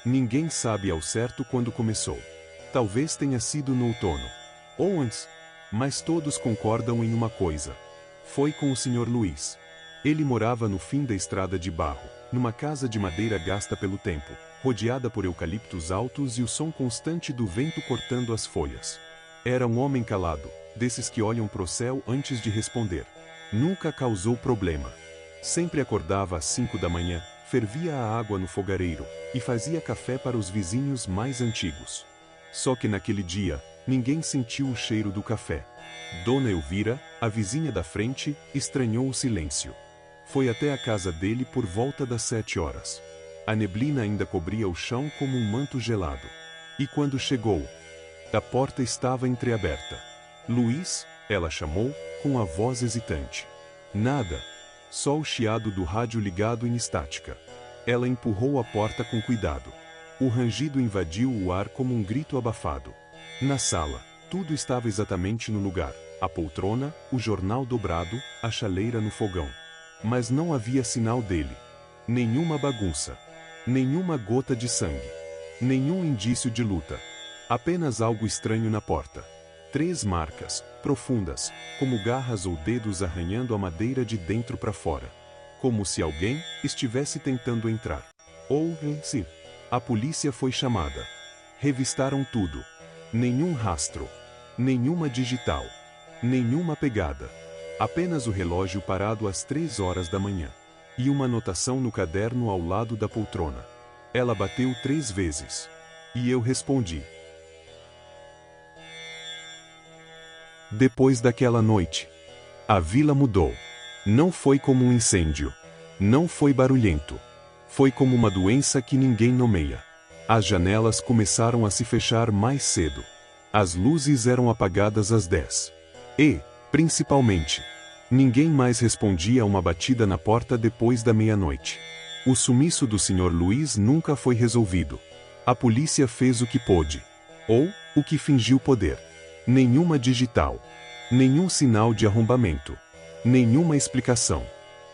Ninguém sabe ao certo quando começou. Talvez tenha sido no outono. Ou antes. Mas todos concordam em uma coisa. Foi com o Sr. Luís. Ele morava no fim da estrada de barro, numa casa de madeira gasta pelo tempo, rodeada por eucaliptos altos e o som constante do vento cortando as folhas. Era um homem calado, desses que olham pro céu antes de responder. Nunca causou problema. Sempre acordava às 5 da manhã, fervia a água no fogareiro, e fazia café para os vizinhos mais antigos. Só que naquele dia, ninguém sentiu o cheiro do café. Dona Elvira, a vizinha da frente, estranhou o silêncio. Foi até a casa dele por volta das 7 horas. A neblina ainda cobria o chão como um manto gelado. E quando chegou, a porta estava entreaberta. Luís, ela chamou, com a voz hesitante. Nada. Só o chiado do rádio ligado em estática. Ela empurrou a porta com cuidado. O rangido invadiu o ar como um grito abafado. Na sala, tudo estava exatamente no lugar. A poltrona, o jornal dobrado, a chaleira no fogão. Mas não havia sinal dele. Nenhuma bagunça. Nenhuma gota de sangue. Nenhum indício de luta. Apenas algo estranho na porta. 3 marcas, profundas, como garras ou dedos arranhando a madeira de dentro para fora. Como se alguém estivesse tentando entrar. Ou, se. A polícia foi chamada. Revistaram tudo. Nenhum rastro. Nenhuma digital. Nenhuma pegada. Apenas o relógio parado às 3 horas da manhã. E uma anotação no caderno ao lado da poltrona. Ela bateu 3 vezes. E eu respondi. Depois daquela noite, a vila mudou. Não foi como um incêndio. Não foi barulhento. Foi como uma doença que ninguém nomeia. As janelas começaram a se fechar mais cedo. As luzes eram apagadas às 10. E, principalmente, ninguém mais respondia a uma batida na porta depois da meia-noite. O sumiço do Sr. Luís nunca foi resolvido. A polícia fez o que pôde. Ou, o que fingiu poder. Nenhuma digital. Nenhum sinal de arrombamento. Nenhuma explicação.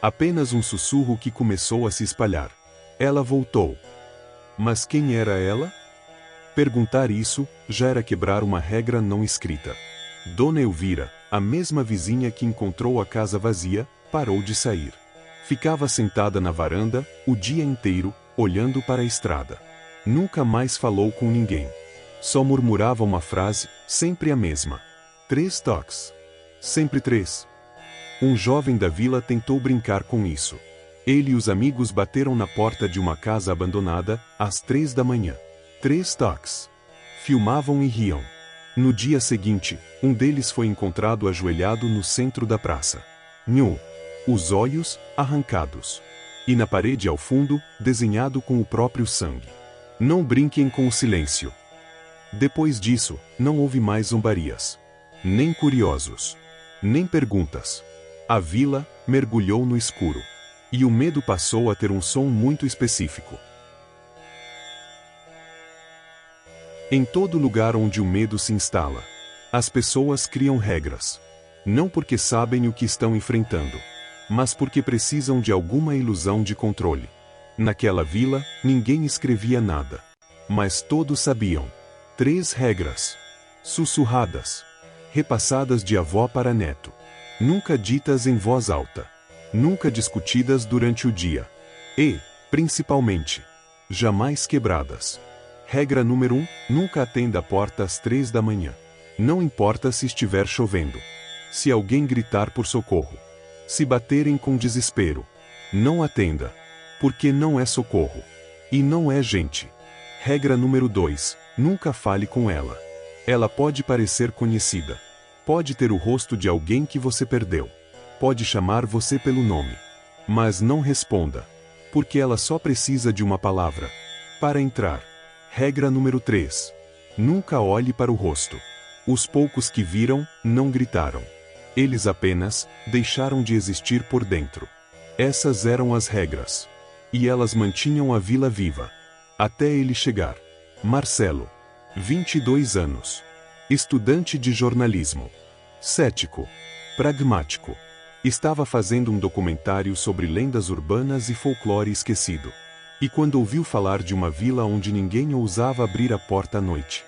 Apenas um sussurro que começou a se espalhar. Ela voltou. Mas quem era ela? Perguntar isso já era quebrar uma regra não escrita. Dona Elvira, a mesma vizinha que encontrou a casa vazia, parou de sair. Ficava sentada na varanda, o dia inteiro, olhando para a estrada. Nunca mais falou com ninguém. Só murmurava uma frase, sempre a mesma. 3 toques. Sempre 3. Um jovem da vila tentou brincar com isso. Ele e os amigos bateram na porta de uma casa abandonada, às 3 da manhã. 3 toques. Filmavam e riam. No dia seguinte, um deles foi encontrado ajoelhado no centro da praça. Nu. Os olhos, arrancados. E na parede ao fundo, desenhado com o próprio sangue. Não brinquem com o silêncio. Depois disso, não houve mais zombarias. Nem curiosos. Nem perguntas. A vila mergulhou no escuro. E o medo passou a ter um som muito específico. Em todo lugar onde o medo se instala, as pessoas criam regras. Não porque sabem o que estão enfrentando, mas porque precisam de alguma ilusão de controle. Naquela vila, ninguém escrevia nada. Mas todos sabiam. 3 regras. Sussurradas. Repassadas de avó para neto. Nunca ditas em voz alta. Nunca discutidas durante o dia. E, principalmente, jamais quebradas. Regra número 1, nunca atenda a porta às 3 da manhã. Não importa se estiver chovendo. Se alguém gritar por socorro. Se baterem com desespero. Não atenda. Porque não é socorro. E não é gente. Regra número 2, nunca fale com ela. Ela pode parecer conhecida. Pode ter o rosto de alguém que você perdeu. Pode chamar você pelo nome. Mas não responda. Porque ela só precisa de uma palavra. Para entrar. Regra número 3. Nunca olhe para o rosto. Os poucos que viram, não gritaram. Eles apenas deixaram de existir por dentro. Essas eram as regras. E elas mantinham a vila viva. Até ele chegar. Marcelo. 22 anos. Estudante de jornalismo. Cético. Pragmático. Estava fazendo um documentário sobre lendas urbanas e folclore esquecido. E quando ouviu falar de uma vila onde ninguém ousava abrir a porta à noite,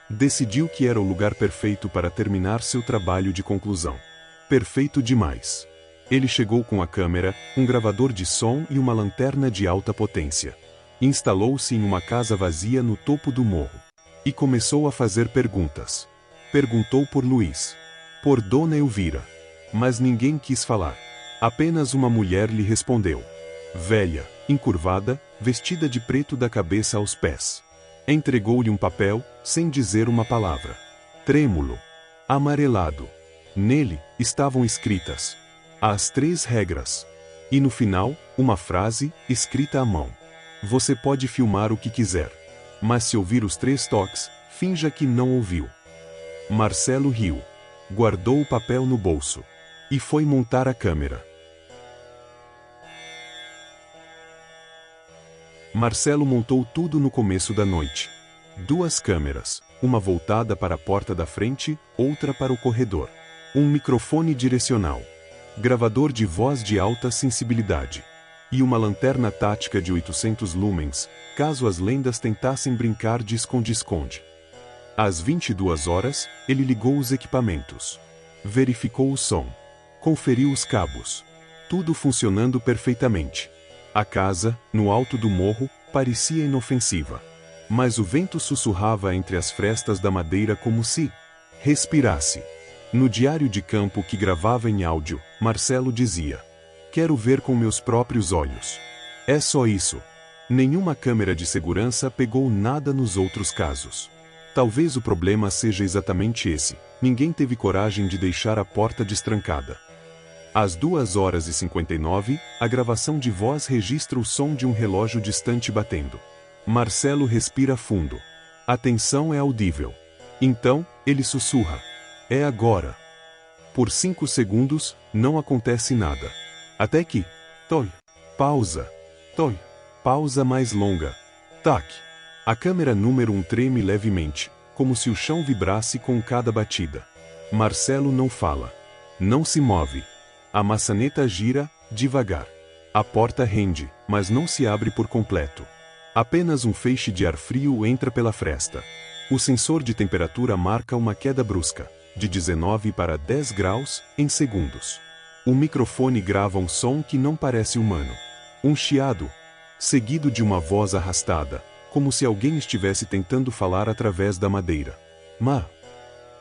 decidiu que era o lugar perfeito para terminar seu trabalho de conclusão. Perfeito demais. Ele chegou com a câmera, um gravador de som e uma lanterna de alta potência. Instalou-se em uma casa vazia no topo do morro. E começou a fazer perguntas. Perguntou por Luiz. Por Dona Elvira. Mas ninguém quis falar. Apenas uma mulher lhe respondeu. Velha, encurvada, vestida de preto da cabeça aos pés. Entregou-lhe um papel, sem dizer uma palavra. Trêmulo. Amarelado. Nele, estavam escritas as 3 regras. E no final, uma frase, escrita à mão. Você pode filmar o que quiser. Mas se ouvir os 3 toques, finja que não ouviu. Marcelo riu. Guardou o papel no bolso. E foi montar a câmera. Marcelo montou tudo no começo da noite. 2 câmeras, uma voltada para a porta da frente, outra para o corredor. Um microfone direcional. Gravador de voz de alta sensibilidade. E uma lanterna tática de 800 lumens, caso as lendas tentassem brincar de esconde-esconde. Às 22 horas, ele ligou os equipamentos. Verificou o som. Conferiu os cabos. Tudo funcionando perfeitamente. A casa, no alto do morro, parecia inofensiva. Mas o vento sussurrava entre as frestas da madeira como se respirasse. No diário de campo que gravava em áudio, Marcelo dizia: quero ver com meus próprios olhos. É só isso. Nenhuma câmera de segurança pegou nada nos outros casos. Talvez o problema seja exatamente esse. Ninguém teve coragem de deixar a porta destrancada. Às 2h59, a gravação de voz registra o som de um relógio distante batendo. Marcelo respira fundo. A tensão é audível. Então, ele sussurra. É agora. Por 5 segundos, não acontece nada. Até que... Toi. Pausa. Toi. Pausa mais longa. Tac. A câmera número 1 treme levemente, como se o chão vibrasse com cada batida. Marcelo não fala. Não se move. A maçaneta gira, devagar. A porta rende, mas não se abre por completo. Apenas um feixe de ar frio entra pela fresta. O sensor de temperatura marca uma queda brusca, de 19 para 10 graus, em segundos. O microfone grava um som que não parece humano. Um chiado, seguido de uma voz arrastada, como se alguém estivesse tentando falar através da madeira.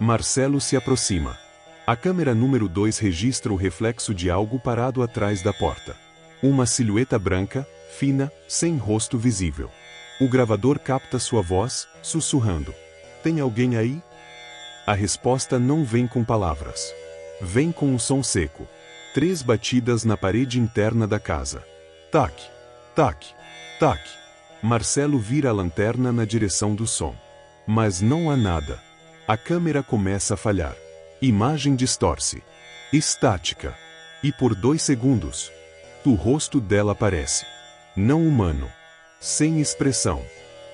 Marcelo se aproxima. A câmera número 2 registra o reflexo de algo parado atrás da porta. Uma silhueta branca, fina, sem rosto visível. O gravador capta sua voz, sussurrando. Tem alguém aí? A resposta não vem com palavras. Vem com um som seco. 3 batidas na parede interna da casa. Tac, tac, tac. Marcelo vira a lanterna na direção do som. Mas não há nada. A câmera começa a falhar. Imagem distorce. Estática. E por 2 segundos, o rosto dela aparece. Não humano. Sem expressão.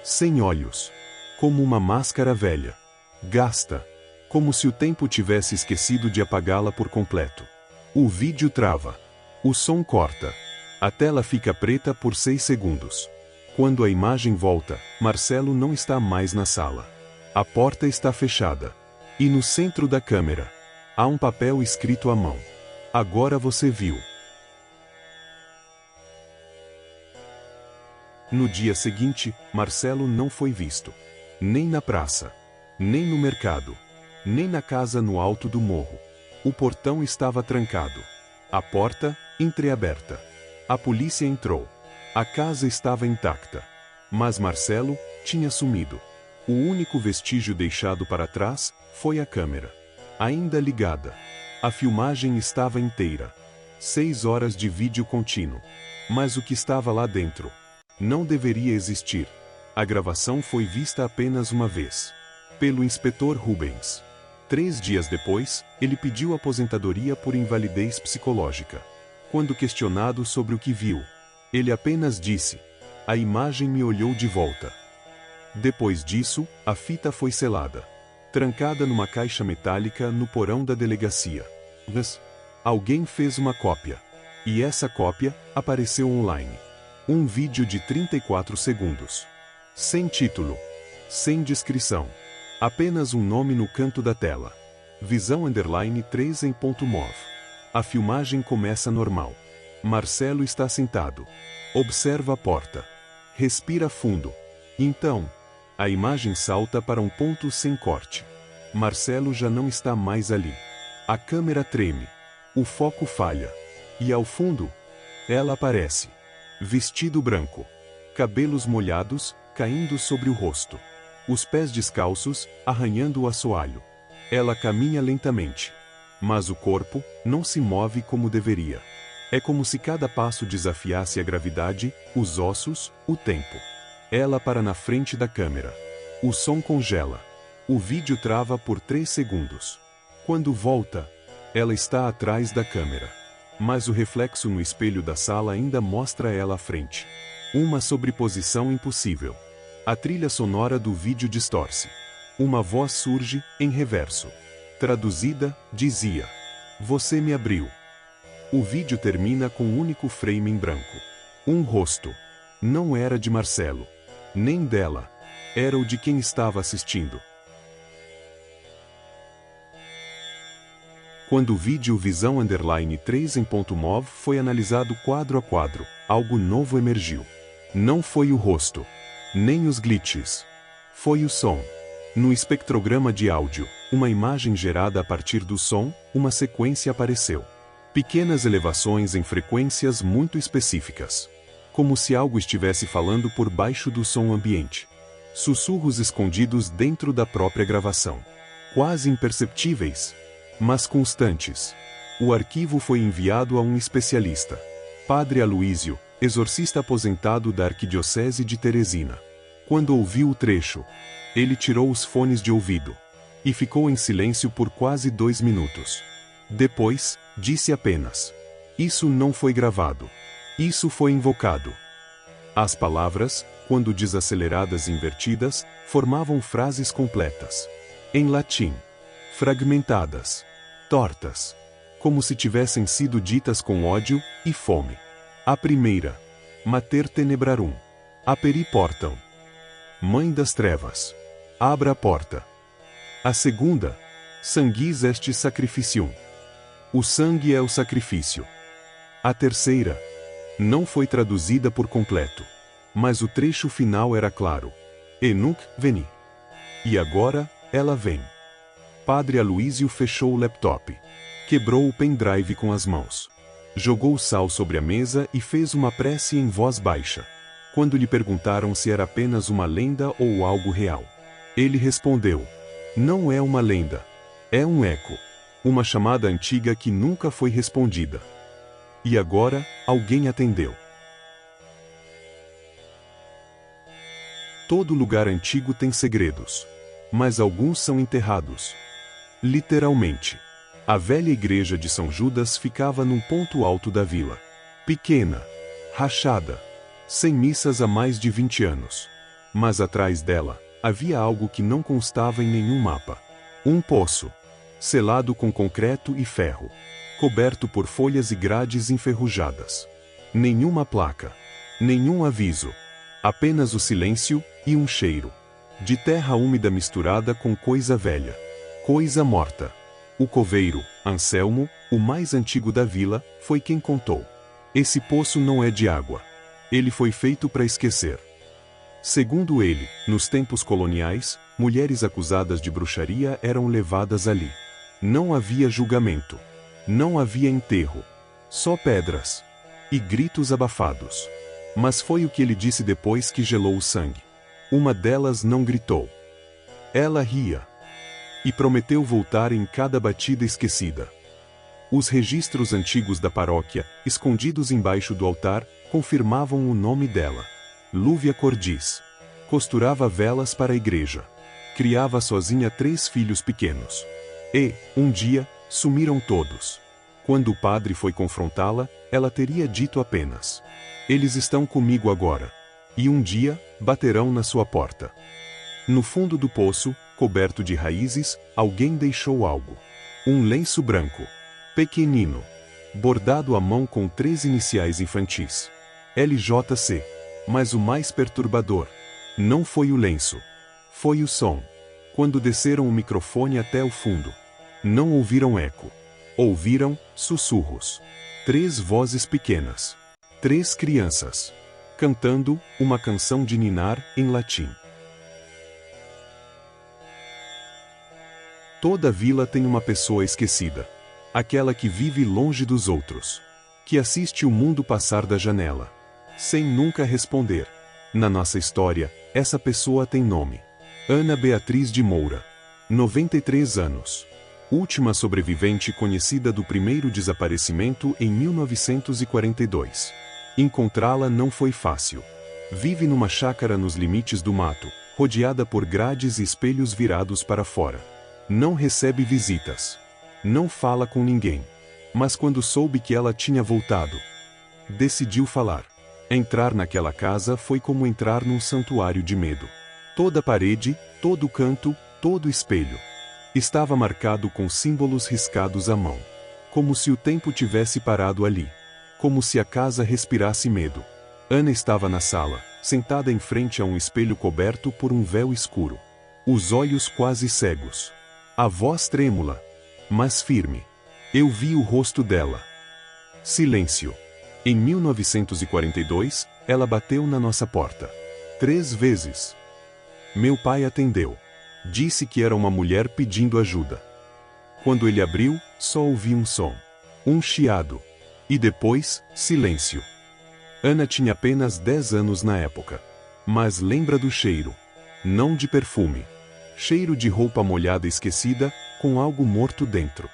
Sem olhos. Como uma máscara velha. Gasta. Como se o tempo tivesse esquecido de apagá-la por completo. O vídeo trava. O som corta. A tela fica preta por 6 segundos. Quando a imagem volta, Marcelo não está mais na sala. A porta está fechada. E no centro da câmera, há um papel escrito à mão. Agora você viu. No dia seguinte, Marcelo não foi visto. Nem na praça. Nem no mercado. Nem na casa no alto do morro. O portão estava trancado. A porta, entreaberta. A polícia entrou. A casa estava intacta. Mas Marcelo tinha sumido. O único vestígio deixado para trás foi a câmera. Ainda ligada. A filmagem estava inteira. 6 horas de vídeo contínuo. Mas o que estava lá dentro não deveria existir. A gravação foi vista apenas uma vez. Pelo inspetor Rubens. 3 dias depois, ele pediu aposentadoria por invalidez psicológica. Quando questionado sobre o que viu, ele apenas disse: A imagem me olhou de volta. Depois disso, a fita foi selada, trancada numa caixa metálica no porão da delegacia. Mas alguém fez uma cópia. E essa cópia apareceu online. Um vídeo de 34 segundos. Sem título. Sem descrição. Apenas um nome no canto da tela. Visão_3 em .mov. A filmagem começa normal. Marcelo está sentado. Observa a porta. Respira fundo. Então, a imagem salta para um ponto sem corte. Marcelo já não está mais ali. A câmera treme. O foco falha. E ao fundo, ela aparece. Vestido branco. Cabelos molhados, caindo sobre o rosto. Os pés descalços, arranhando o assoalho. Ela caminha lentamente. Mas o corpo não se move como deveria. É como se cada passo desafiasse a gravidade, os ossos, o tempo. Ela para na frente da câmera. O som congela. O vídeo trava por 3 segundos. Quando volta, ela está atrás da câmera. Mas o reflexo no espelho da sala ainda mostra ela à frente. Uma sobreposição impossível. A trilha sonora do vídeo distorce. Uma voz surge, em reverso. Traduzida, dizia: "Você me abriu." O vídeo termina com um único frame em branco. Um rosto. Não era de Marcelo. Nem dela. Era o de quem estava assistindo. Quando o vídeo Visão_3 em .mov foi analisado quadro a quadro, algo novo emergiu. Não foi o rosto. Nem os glitches. Foi o som. No espectrograma de áudio, uma imagem gerada a partir do som, uma sequência apareceu. Pequenas elevações em frequências muito específicas. Como se algo estivesse falando por baixo do som ambiente. Sussurros escondidos dentro da própria gravação. Quase imperceptíveis, mas constantes. O arquivo foi enviado a um especialista. Padre Aloísio, exorcista aposentado da Arquidiocese de Teresina. Quando ouviu o trecho, ele tirou os fones de ouvido. E ficou em silêncio por quase 2 minutos. Depois, disse apenas: "Isso não foi gravado. Isso foi invocado." As palavras, quando desaceleradas e invertidas, formavam frases completas. Em latim. Fragmentadas. Tortas. Como se tivessem sido ditas com ódio e fome. A primeira. Mater tenebrarum. Aperi portam. Mãe das trevas. Abra a porta. A segunda. Sanguis est sacrificium. O sangue é o sacrifício. A terceira. Não foi traduzida por completo. Mas o trecho final era claro. Nunc veni. E agora, ela vem. Padre Aloísio fechou o laptop. Quebrou o pendrive com as mãos. Jogou o sal sobre a mesa e fez uma prece em voz baixa. Quando lhe perguntaram se era apenas uma lenda ou algo real, ele respondeu: "Não é uma lenda. É um eco. Uma chamada antiga que nunca foi respondida." E agora, alguém atendeu. Todo lugar antigo tem segredos. Mas alguns são enterrados. Literalmente. A velha igreja de São Judas ficava num ponto alto da vila. Pequena. Rachada. Sem missas há mais de 20 anos. Mas atrás dela, havia algo que não constava em nenhum mapa. Um poço. Selado com concreto e ferro. Coberto por folhas e grades enferrujadas. Nenhuma placa. Nenhum aviso. Apenas o silêncio e um cheiro. De terra úmida misturada com coisa velha. Coisa morta. O coveiro, Anselmo, o mais antigo da vila, foi quem contou. Esse poço não é de água. Ele foi feito para esquecer. Segundo ele, nos tempos coloniais, mulheres acusadas de bruxaria eram levadas ali. Não havia julgamento. Não havia enterro. Só pedras. E gritos abafados. Mas foi o que ele disse depois que gelou o sangue. Uma delas não gritou. Ela ria. E prometeu voltar em cada batida esquecida. Os registros antigos da paróquia, escondidos embaixo do altar, confirmavam o nome dela. Lúvia Cordis. Costurava velas para a igreja. Criava sozinha 3 filhos pequenos. E, um dia, sumiram todos. Quando o padre foi confrontá-la, ela teria dito apenas: "Eles estão comigo agora." E um dia, baterão na sua porta. No fundo do poço, coberto de raízes, alguém deixou algo. Um lenço branco. Pequenino. Bordado à mão com 3 iniciais infantis. LJC. Mas o mais perturbador não foi o lenço. Foi o som. Quando desceram o microfone até o fundo. Não ouviram eco. Ouviram sussurros. 3 vozes pequenas. 3 crianças. Cantando uma canção de ninar em latim. Toda vila tem uma pessoa esquecida. Aquela que vive longe dos outros. Que assiste o mundo passar da janela. Sem nunca responder. Na nossa história, essa pessoa tem nome. Ana Beatriz de Moura. 93 anos. Última sobrevivente conhecida do primeiro desaparecimento em 1942. Encontrá-la não foi fácil. Vive numa chácara nos limites do mato, rodeada por grades e espelhos virados para fora. Não recebe visitas. Não fala com ninguém. Mas quando soube que ela tinha voltado, decidiu falar. Entrar naquela casa foi como entrar num santuário de medo. Toda parede, todo canto, todo espelho estava marcado com símbolos riscados à mão. Como se o tempo tivesse parado ali. Como se a casa respirasse medo. Ana estava na sala, sentada em frente a um espelho coberto por um véu escuro. Os olhos quase cegos. A voz trêmula, mas firme. Eu vi o rosto dela. Silêncio. Em 1942, ela bateu na nossa porta. 3 vezes. Meu pai atendeu. Disse que era uma mulher pedindo ajuda. Quando ele abriu, só ouvi um som. Um chiado. E depois, silêncio. Ana tinha apenas 10 anos na época. Mas lembra do cheiro. Não de perfume. Cheiro de roupa molhada esquecida, com algo morto dentro.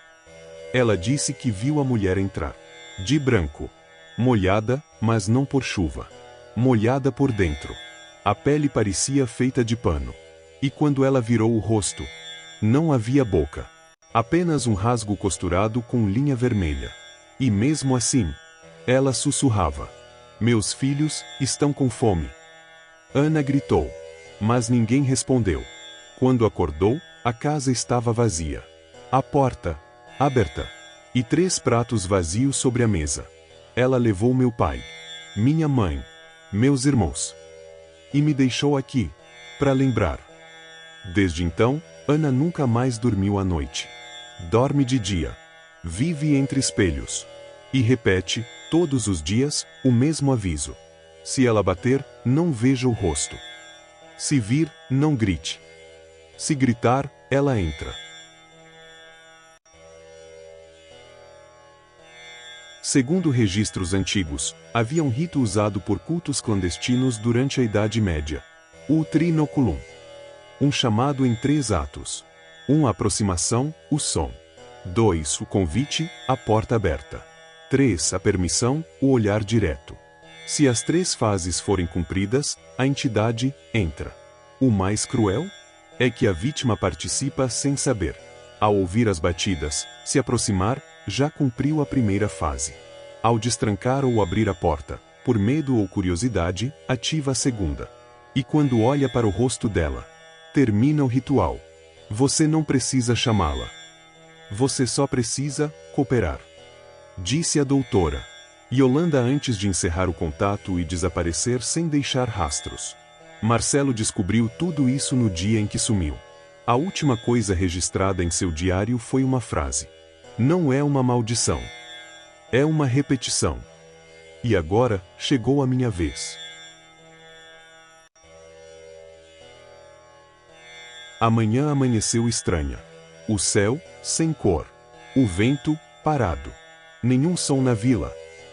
Ela disse que viu a mulher entrar. De branco. Molhada, mas não por chuva. Molhada por dentro. A pele parecia feita de pano. E quando ela virou o rosto, não havia boca. Apenas um rasgo costurado com linha vermelha. E mesmo assim, ela sussurrava. Meus filhos estão com fome. Ana gritou. Mas ninguém respondeu. Quando acordou, a casa estava vazia. A porta, aberta. E 3 pratos vazios sobre a mesa. Ela levou meu pai, minha mãe, meus irmãos. E me deixou aqui, para lembrar. Desde então, Ana nunca mais dormiu à noite. Dorme de dia. Vive entre espelhos. E repete, todos os dias, o mesmo aviso. Se ela bater, não veja o rosto. Se vir, não grite. Se gritar, ela entra. Segundo registros antigos, havia um rito usado por cultos clandestinos durante a Idade Média. O trinoculum. Um chamado em 3 atos. 1. A aproximação, o som. 2. O convite, a porta aberta. 3. A permissão, o olhar direto. Se as 3 fases forem cumpridas, a entidade entra. O mais cruel é que a vítima participa sem saber. Ao ouvir as batidas, se aproximar, já cumpriu a primeira fase. Ao destrancar ou abrir a porta, por medo ou curiosidade, ativa a segunda. E quando olha para o rosto dela, termina o ritual. Você não precisa chamá-la. Você só precisa cooperar. Disse a doutora Yolanda antes de encerrar o contato e desaparecer sem deixar rastros. Marcelo descobriu tudo isso no dia em que sumiu. A última coisa registrada em seu diário foi uma frase. Não é uma maldição. É uma repetição. E agora, chegou a minha vez. Amanhã amanheceu estranha. O céu, sem cor. O vento, parado. Nenhum som na vila.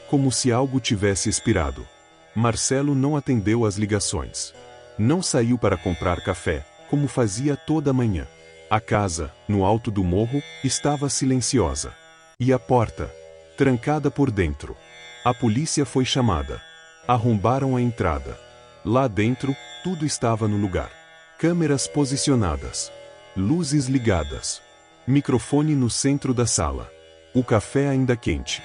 Como se algo tivesse expirado. Marcelo não atendeu às ligações. Não saiu para comprar café, como fazia toda manhã. A casa, no alto do morro, estava silenciosa. E a porta, trancada por dentro. A polícia foi chamada. Arrombaram a entrada. Lá dentro, tudo estava no lugar. Câmeras posicionadas. Luzes ligadas. Microfone no centro da sala. O café ainda quente.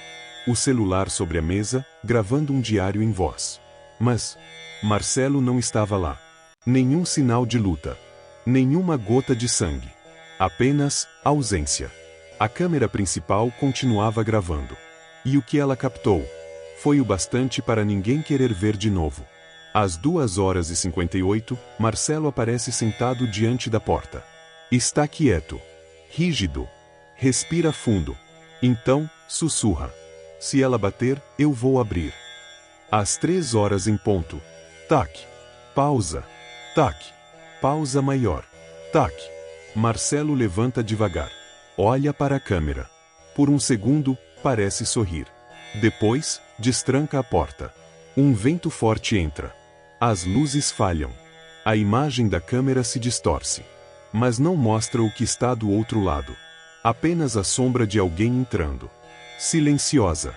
O celular sobre a mesa, gravando um diário em voz. Mas Marcelo não estava lá. Nenhum sinal de luta. Nenhuma gota de sangue. Apenas ausência. A câmera principal continuava gravando. E o que ela captou foi o bastante para ninguém querer ver de novo. Às 2h58, Marcelo aparece sentado diante da porta. Está quieto. Rígido. Respira fundo. Então, sussurra. Se ela bater, eu vou abrir. Às 3h em ponto. Tac. Pausa. Tac. Pausa maior. Tac. Marcelo levanta devagar. Olha para a câmera. Por um segundo, parece sorrir. Depois, destranca a porta. Um vento forte entra. As luzes falham. A imagem da câmera se distorce. Mas não mostra o que está do outro lado. Apenas a sombra de alguém entrando. Silenciosa.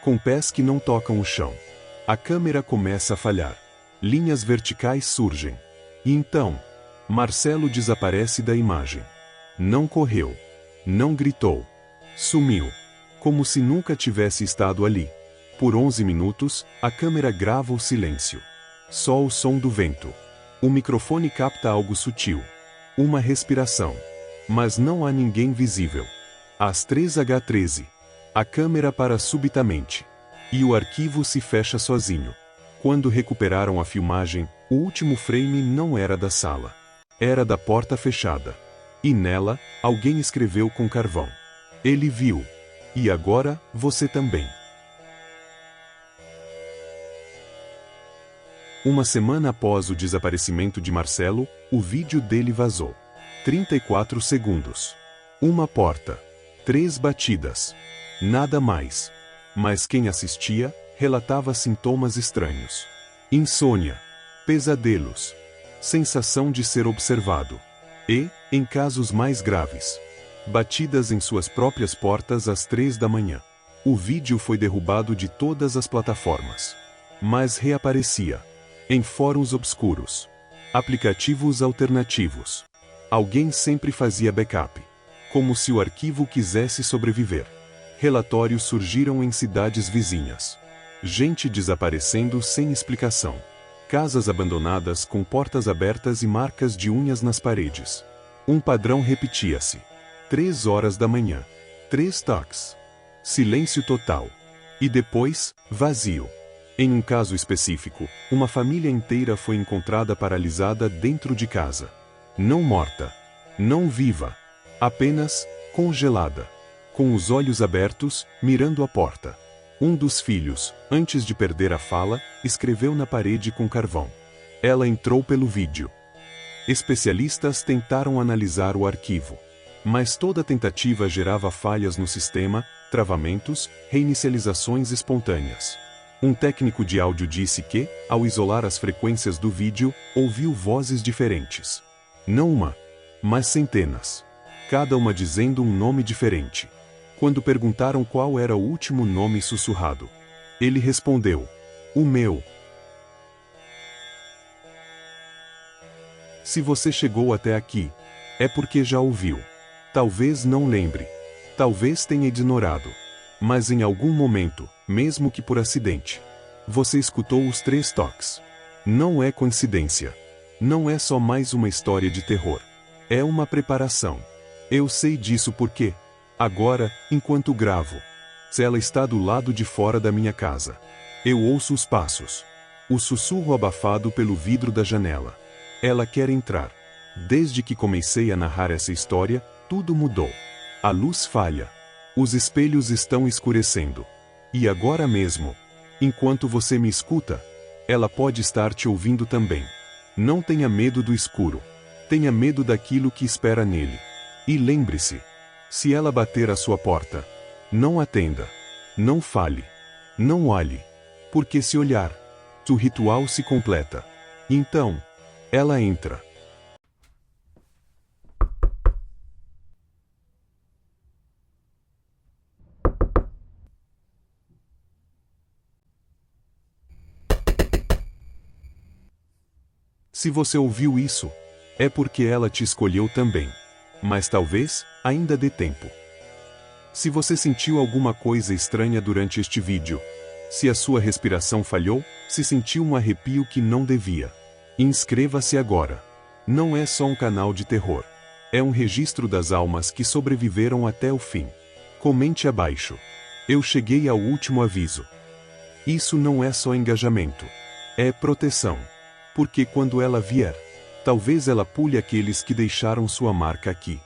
Com pés que não tocam o chão. A câmera começa a falhar. Linhas verticais surgem. E então, Marcelo desaparece da imagem. Não correu. Não gritou. Sumiu. Como se nunca tivesse estado ali. Por 11 minutos, a câmera grava o silêncio. Só o som do vento. O microfone capta algo sutil. Uma respiração. Mas não há ninguém visível. Às 3h13. A câmera para subitamente. E o arquivo se fecha sozinho. Quando recuperaram a filmagem, o último frame não era da sala. Era da porta fechada. E nela, alguém escreveu com carvão. Ele viu. E agora, você também. Uma semana após o desaparecimento de Marcelo, o vídeo dele vazou. 34 segundos. Uma porta. 3 batidas. Nada mais. Mas quem assistia, relatava sintomas estranhos. Insônia. Pesadelos. Sensação de ser observado. E, em casos mais graves, batidas em suas próprias portas às 3 da manhã. O vídeo foi derrubado de todas as plataformas. Mas reaparecia. Em fóruns obscuros. Aplicativos alternativos. Alguém sempre fazia backup. Como se o arquivo quisesse sobreviver. Relatórios surgiram em cidades vizinhas. Gente desaparecendo sem explicação. Casas abandonadas com portas abertas e marcas de unhas nas paredes. Um padrão repetia-se. 3h da manhã. 3 toques. Silêncio total. E depois, vazio. Em um caso específico, uma família inteira foi encontrada paralisada dentro de casa. Não morta. Não viva. Apenas, congelada. Com os olhos abertos, mirando a porta. Um dos filhos, antes de perder a fala, escreveu na parede com carvão. Ela entrou pelo vídeo. Especialistas tentaram analisar o arquivo. Mas toda tentativa gerava falhas no sistema, travamentos, reinicializações espontâneas. Um técnico de áudio disse que, ao isolar as frequências do vídeo, ouviu vozes diferentes. Não uma, mas centenas. Cada uma dizendo um nome diferente. Quando perguntaram qual era o último nome sussurrado, ele respondeu: o meu. Se você chegou até aqui, é porque já ouviu. Talvez não lembre. Talvez tenha ignorado. Mas em algum momento, mesmo que por acidente, você escutou os 3 toques. Não é coincidência. Não é só mais uma história de terror. É uma preparação. Eu sei disso porque, agora, enquanto gravo, ela está do lado de fora da minha casa. Eu ouço os passos. O sussurro abafado pelo vidro da janela. Ela quer entrar. Desde que comecei a narrar essa história, tudo mudou. A luz falha. Os espelhos estão escurecendo. E agora mesmo, enquanto você me escuta, ela pode estar te ouvindo também. Não tenha medo do escuro. Tenha medo daquilo que espera nele. E lembre-se, se ela bater à sua porta, não atenda. Não fale. Não olhe. Porque se olhar, o ritual se completa. Então, ela entra. Se você ouviu isso, é porque ela te escolheu também. Mas talvez, ainda dê tempo. Se você sentiu alguma coisa estranha durante este vídeo, Se a sua respiração falhou, se sentiu um arrepio que não devia. Inscreva-se agora. Não é só um canal de terror. É um registro das almas que sobreviveram até o fim. Comente abaixo. Eu cheguei ao último aviso. Isso não é só engajamento. É proteção. Porque quando ela vier, talvez ela pule aqueles que deixaram sua marca aqui.